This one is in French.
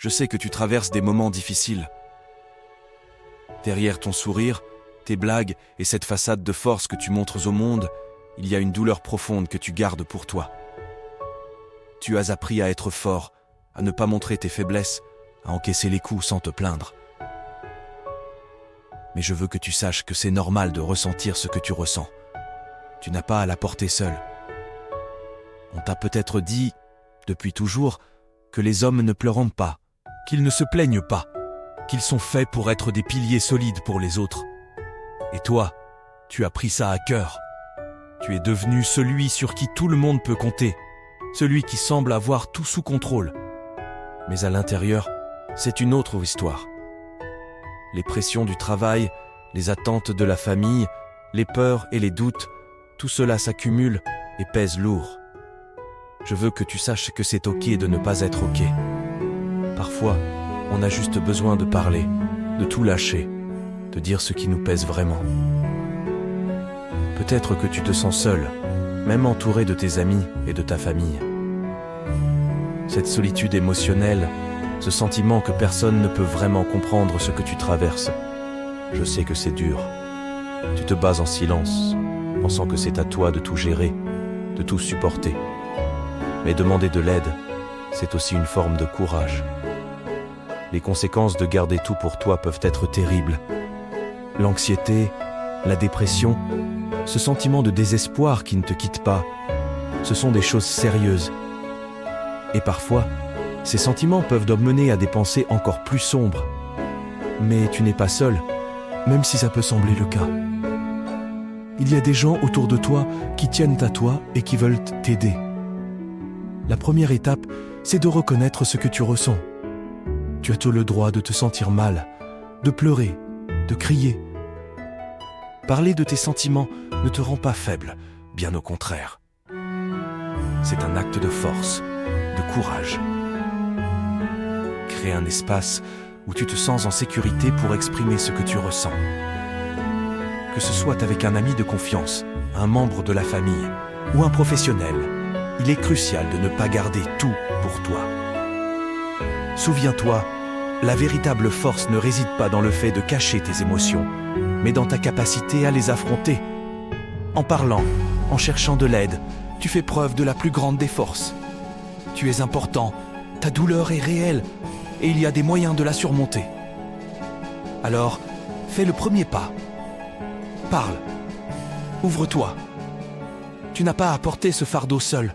Je sais que tu traverses des moments difficiles. Derrière ton sourire, tes blagues et cette façade de force que tu montres au monde, il y a une douleur profonde que tu gardes pour toi. Tu as appris à être fort, à ne pas montrer tes faiblesses, à encaisser les coups sans te plaindre. Mais je veux que tu saches que c'est normal de ressentir ce que tu ressens. Tu n'as pas à la porter seul. On t'a peut-être dit, depuis toujours, que les hommes ne pleurent pas, qu'ils ne se plaignent pas, qu'ils sont faits pour être des piliers solides pour les autres. Et toi, tu as pris ça à cœur. Tu es devenu celui sur qui tout le monde peut compter, celui qui semble avoir tout sous contrôle. Mais à l'intérieur, c'est une autre histoire. Les pressions du travail, les attentes de la famille, les peurs et les doutes, tout cela s'accumule et pèse lourd. Je veux que tu saches que c'est ok de ne pas être ok. Parfois, on a juste besoin de parler, de tout lâcher, de dire ce qui nous pèse vraiment. Peut-être que tu te sens seul, même entouré de tes amis et de ta famille. Cette solitude émotionnelle, ce sentiment que personne ne peut vraiment comprendre ce que tu traverses. Je sais que c'est dur. Tu te bats en silence, pensant que c'est à toi de tout gérer, de tout supporter. Mais demander de l'aide, c'est aussi une forme de courage. Les conséquences de garder tout pour toi peuvent être terribles. L'anxiété, la dépression, ce sentiment de désespoir qui ne te quitte pas, ce sont des choses sérieuses. Et parfois, ces sentiments peuvent mener à des pensées encore plus sombres. Mais tu n'es pas seul, même si ça peut sembler le cas. Il y a des gens autour de toi qui tiennent à toi et qui veulent t'aider. La première étape, c'est de reconnaître ce que tu ressens. Tu as tout le droit de te sentir mal, de pleurer, de crier. Parler de tes sentiments ne te rend pas faible, bien au contraire. C'est un acte de force, de courage. Crée un espace où tu te sens en sécurité pour exprimer ce que tu ressens. Que ce soit avec un ami de confiance, un membre de la famille ou un professionnel, il est crucial de ne pas garder tout pour toi. Souviens-toi, la véritable force ne réside pas dans le fait de cacher tes émotions, mais dans ta capacité à les affronter. En parlant, en cherchant de l'aide, tu fais preuve de la plus grande des forces. Tu es important, ta douleur est réelle, et il y a des moyens de la surmonter. Alors, fais le premier pas. Parle. Ouvre-toi. Tu n'as pas à porter ce fardeau seul.